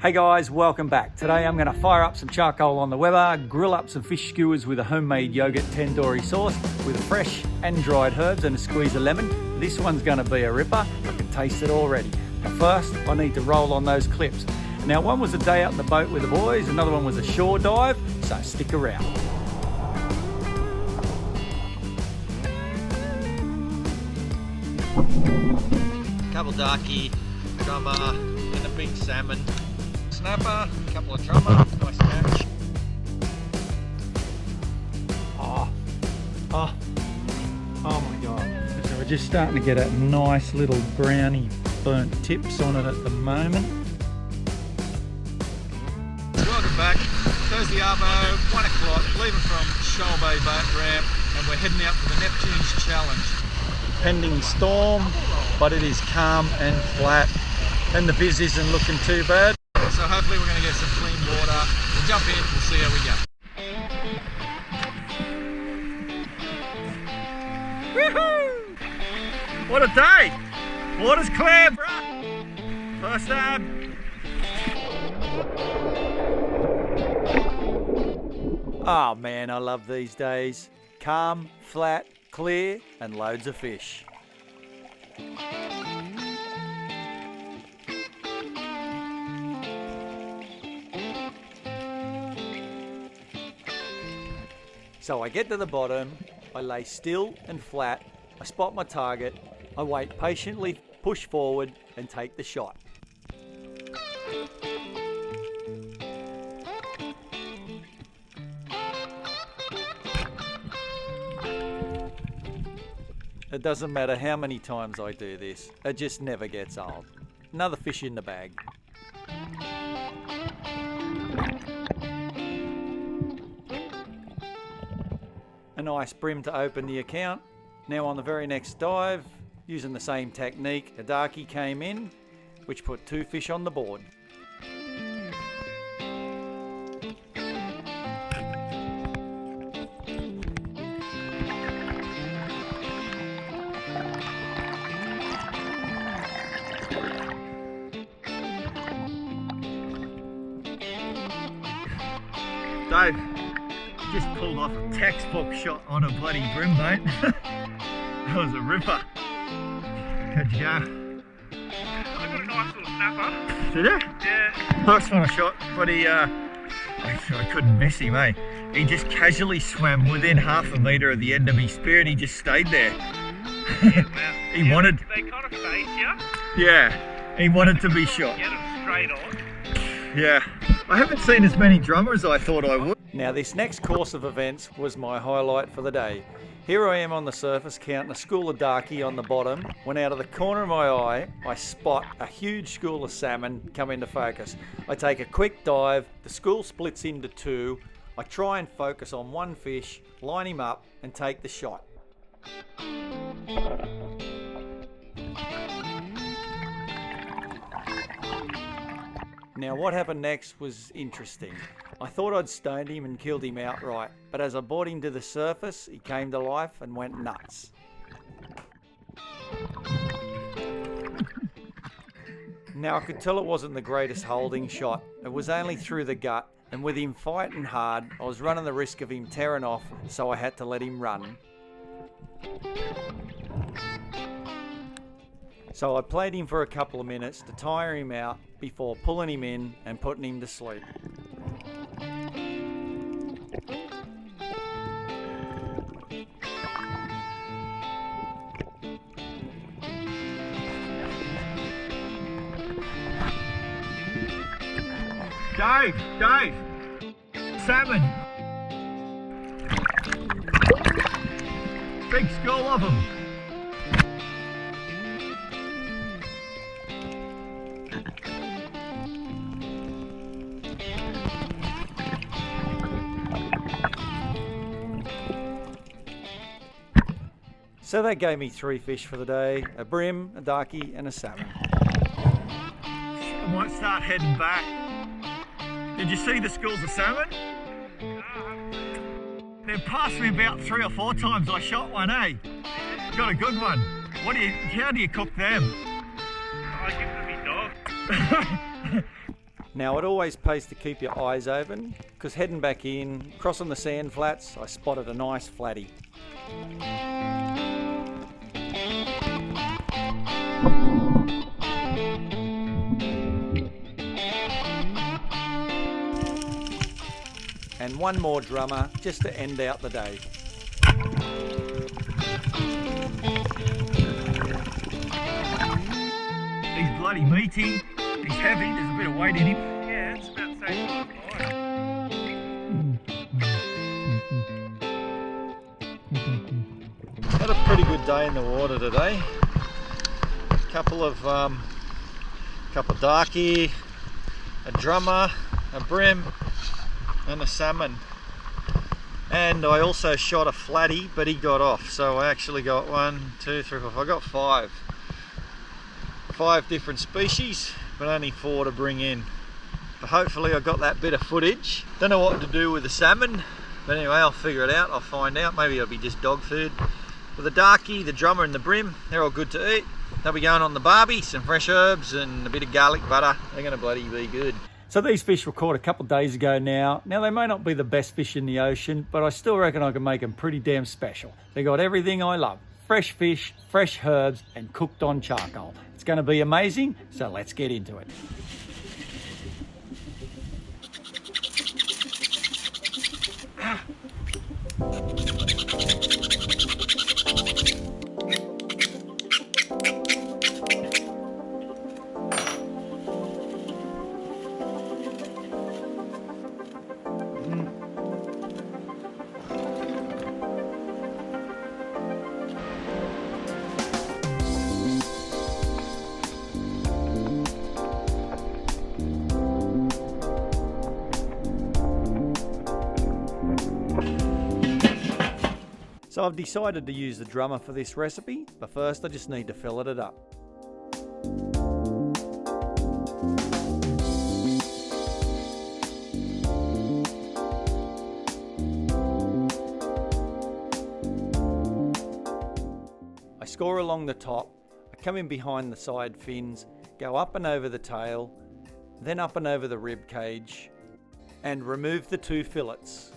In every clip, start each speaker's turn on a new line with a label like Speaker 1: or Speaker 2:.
Speaker 1: Hey guys, welcome back. Today I'm going to fire up some charcoal on the Weber, grill up some fish skewers with a homemade yogurt tandoori sauce with fresh and dried herbs and a squeeze of lemon. This one's going to be a ripper. I can taste it already. But first, I need to roll on those clips. Now, one was a day out in the boat with the boys, another one was a shore dive, so stick around.
Speaker 2: Couple darkie, drummer, and a big salmon. Snapper, a couple of drummer, nice catch.
Speaker 1: Oh my god. So we're just starting to get a nice little browny burnt tips on it at the moment.
Speaker 2: Welcome back. Thursday arvo, 1 o'clock, leaving from Shoal Bay Boat Ramp, and we're heading out for the Neptune's Challenge.
Speaker 1: Pending storm, but it is calm and flat, and the biz isn't looking too bad.
Speaker 2: So hopefully we're going to get some clean water. We'll jump in, we'll see how we go.
Speaker 1: Woohoo! What a day! Water's clear, bruh! First ab. Oh man, I love these days. Calm, flat, clear, and loads of fish. So I get to the bottom, I lay still and flat, I spot my target, I wait patiently, push forward and take the shot. It doesn't matter how many times I do this, it just never gets old. Another fish in the bag. A nice brim to open the account. Now on the very next dive, using the same technique, a darkie came in, which put 2 fish on the board.
Speaker 3: Dave just pulled off a textbook shot on a bloody brim, mate. That was a ripper. How'd you go?
Speaker 4: I got a nice little snapper.
Speaker 3: Did you?
Speaker 4: Yeah.
Speaker 3: Last one I shot, but I couldn't miss him, eh? He just casually swam within half a metre of the end of his spear and he just stayed there.
Speaker 4: Yeah, well,
Speaker 3: He wanted...
Speaker 4: They kind of face you.
Speaker 3: Yeah, he wanted to be shot.
Speaker 4: Get them straight on.
Speaker 3: Yeah. I haven't seen as many drummers as I thought I would.
Speaker 1: Now this next course of events was my highlight for the day. Here I am on the surface counting a school of darkie on the bottom, when out of the corner of my eye I spot a huge school of salmon come into focus. I take a quick dive, the school splits into 2, I try and focus on one fish, line him up and take the shot. Now what happened next was interesting. I thought I'd stoned him and killed him outright, but as I brought him to the surface, he came to life and went nuts. Now I could tell it wasn't the greatest holding shot. It was only through the gut, and with him fighting hard, I was running the risk of him tearing off, so I had to let him run. So I played him for a couple of minutes to tire him out before pulling him in and putting him to sleep.
Speaker 3: Dave! Salmon! Big school of them!
Speaker 1: So that gave me 3 fish for the day, a brim, a darkie and a salmon.
Speaker 3: I might start heading back. Did you see the schools of salmon? They've passed me about 3 or 4 times. I shot one, eh? Got a good one. How do you cook them?
Speaker 4: I give them my dog.
Speaker 1: Now it always pays to keep your eyes open, because heading back in, crossing the sand flats, I spotted a nice flatty. And one more drummer just to end out the day.
Speaker 3: He's bloody meaty. He's heavy. There's a bit of weight in him.
Speaker 4: Yeah, it's about the same size.
Speaker 3: Had a pretty good day in the water today. Couple of darkie, a drummer, a brim, and a salmon. And I also shot a flatty, but he got off. So I actually got 1, 2, 3, 4, 5. I got 5. 5 different species, but only 4 to bring in. But hopefully I got that bit of footage. Don't know what to do with the salmon, but anyway, I'll figure it out. I'll find out. Maybe it'll be just dog food. But the darkie, the drummer, and the brim, they're all good to eat. They'll be going on the barbie, some fresh herbs and a bit of garlic butter. They're going to bloody be good.
Speaker 1: So these fish were caught a couple of days ago now. Now they may not be the best fish in the ocean, but I still reckon I can make them pretty damn special. They got everything I love. Fresh fish, fresh herbs, and cooked on charcoal. It's going to be amazing, so let's get into it. So I've decided to use the drummer for this recipe, but first I just need to fillet it up. I score along the top, I come in behind the side fins, go up and over the tail, then up and over the rib cage, and remove the 2 fillets.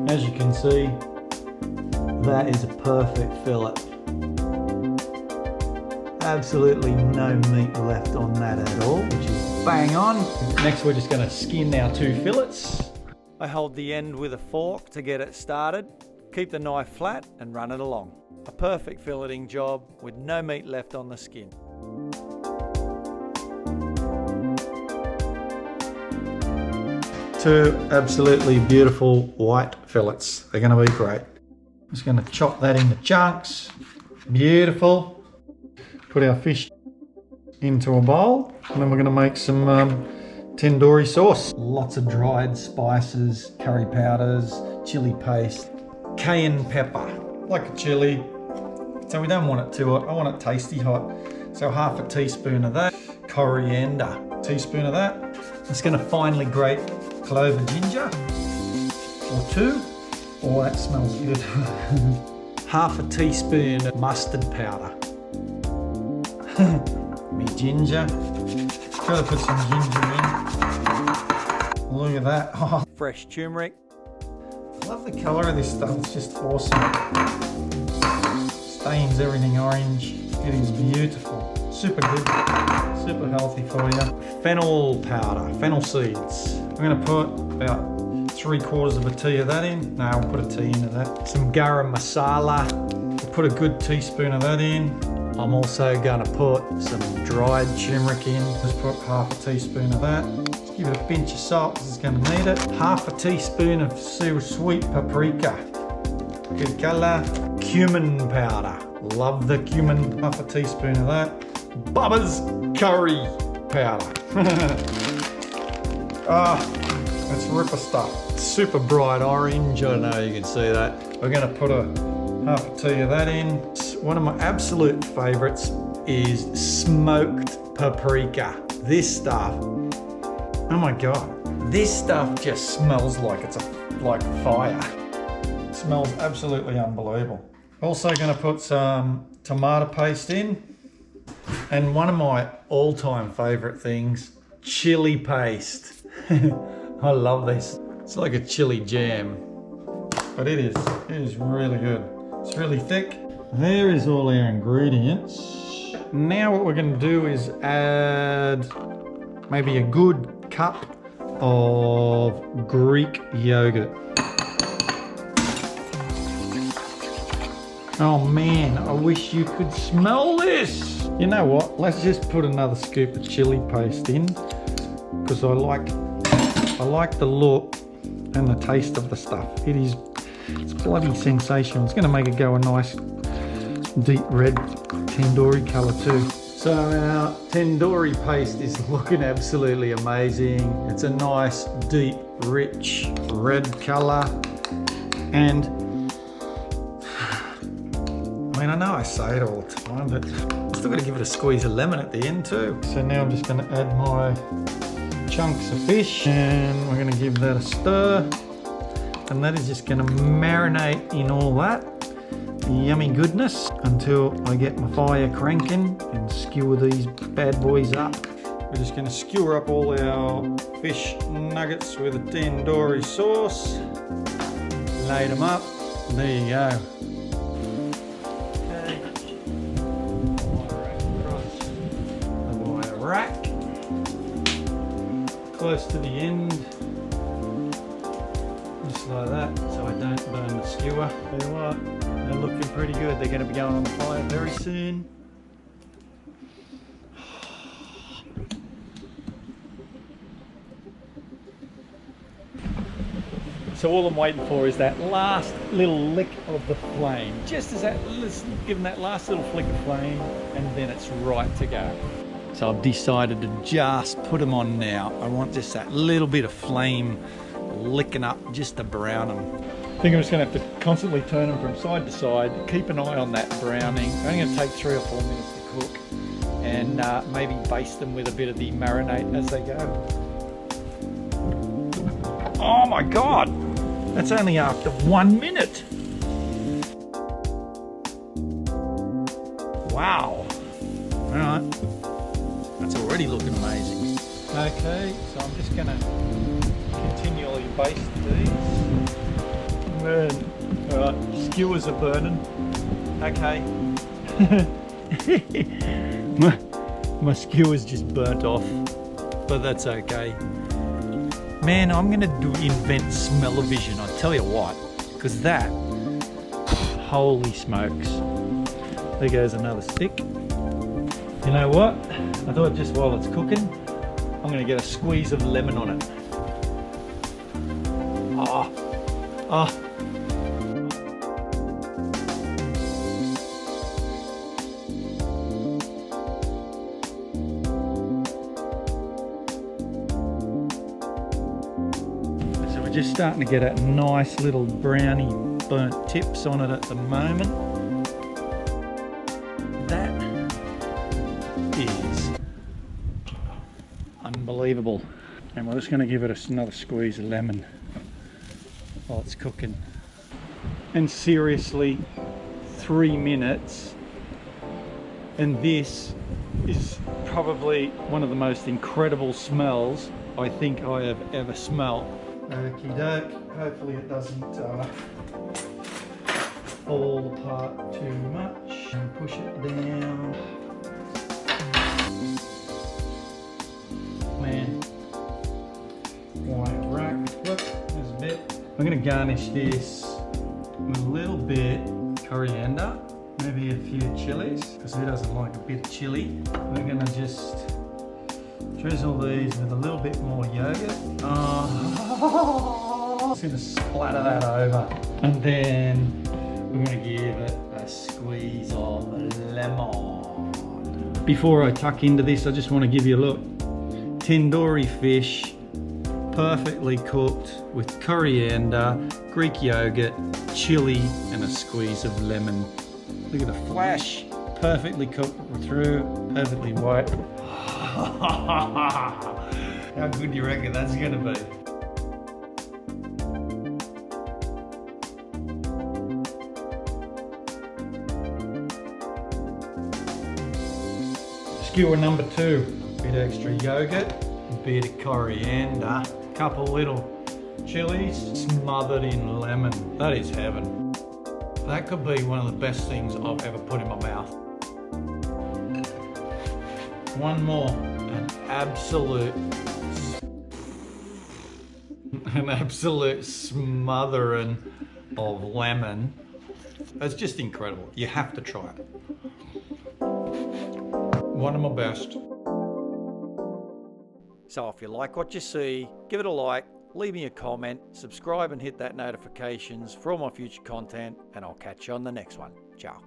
Speaker 1: As you can see, that is a perfect fillet. Absolutely no meat left on that at all, which is bang on. Next we're just going to skin our 2 fillets. I hold the end with a fork to get it started, keep the knife flat and run it along. A perfect filleting job with no meat left on the skin. 2 absolutely beautiful white fillets. They're going to be great. Just going to chop that into chunks. Beautiful. Put our fish into a bowl, and then we're going to make some tandoori sauce. Lots of dried spices, curry powders, chili paste, cayenne pepper, like a chili. So we don't want it too hot. I want it tasty hot. So half a teaspoon of that. Coriander, teaspoon of that. It's going to finely grate clove and ginger, or 2. Oh, that smells good. Half a teaspoon of mustard powder. Me ginger. Try to put some ginger in. Look at that. Oh. Fresh turmeric. I love the colour of this stuff. It's just awesome. Stains everything orange. It is beautiful. Super good. Super healthy for you. Fennel powder. Fennel seeds. I'm going to put about 3/4 of a tea of that in. No, I'll put a tea into that. Some garam masala. We'll put a good teaspoon of that in. I'm also going to put some dried turmeric in. Just put half a teaspoon of that. Just give it a pinch of salt because it's going to need it. Half a teaspoon of sweet paprika. Good colour. Cumin powder. Love the cumin. Half a teaspoon of that. Bubba's curry powder. It's ripper stuff. Super bright orange. I don't know if you can see that. We're going to put a half a tea of that in. One of my absolute favourites is smoked paprika. This stuff, oh my god, this stuff just smells like it's like fire. It's
Speaker 3: smells absolutely unbelievable. Also going to put some tomato paste in, and one of my all-time favourite things, chili paste. I love this. It's like a chili jam, but it is really good. It's really thick. There is all our ingredients. Now what we're going to do is add maybe a good cup of Greek yogurt. Oh man, I wish you could smell this. You know what? Let's just put another scoop of chili paste in, because I like the look and the taste of the stuff. It's bloody sensational. It's going to make it go a nice deep red tandoori colour too. So our tandoori paste is looking absolutely amazing. It's a nice deep rich red colour, and I mean, I know I say it all the time, but I'm still got to give it a squeeze of lemon at the end too. So now I'm just going to add my chunks of fish, and we're going to give that a stir, and that is just going to marinate in all that yummy goodness until I get my fire cranking and skewer these bad boys up. We're just going to skewer up all our fish nuggets with a tandoori sauce, lay them up. There you go. Rack close to the end, just like that, so I don't burn the skewer. Tell you what, they're looking pretty good. They're going to be going on the fire very soon. So all I'm waiting for is that last little lick of the flame. Just as that, give them that last little flick of flame, and then it's right to go. So I've decided to just put them on now. I want just that little bit of flame licking up just to brown them. I think I'm just going to have to constantly turn them from side to side, keep an eye on that browning. I'm going to take 3 or 4 minutes to cook, and maybe baste them with a bit of the marinade as they go. Oh my God, that's only after 1 minute. Wow. All right. That's already looking amazing. Okay, so I'm just going to continually baste these. Man, alright, skewers are burning. Okay. my skewers just burnt off, but that's okay. Man, I'm going to invent smell-o-vision, I tell you what, because that, holy smokes. There goes another stick. You know what? I thought just while it's cooking, I'm going to get a squeeze of lemon on it. Oh. So we're just starting to get a nice little browny burnt tips on it at the moment. That is unbelievable. And we're just going to give it another squeeze of lemon while it's cooking. And seriously, 3 minutes, and this is probably one of the most incredible smells I think I have ever smelled. Okie doke, hopefully it doesn't fall apart too much. And push it down. Man, white rack. Look, there's a bit. I'm going to garnish this with a little bit coriander, maybe a few chilies, because who doesn't like a bit of chili. We're going to just drizzle these with a little bit more yogurt. Oh, just going to splatter that over, and then we're going to give it a squeeze of lemon. Before I tuck into this, I just want to give you a look. Tandoori fish, perfectly cooked with coriander, Greek yogurt, chili, and a squeeze of lemon. Look at the flash, perfectly cooked through, perfectly white. How good do you reckon that's gonna be?
Speaker 1: skewer number 2. Bit extra yogurt, bit of coriander, couple little chilies smothered in lemon. That is heaven. That could be one of the best things I've ever put in my mouth. One more, an absolute smothering of lemon. It's just incredible. You have to try it. One of my best. So if you like what you see, give it a like, leave me a comment, subscribe and hit that notifications for all my future content, and I'll catch you on the next one. Ciao.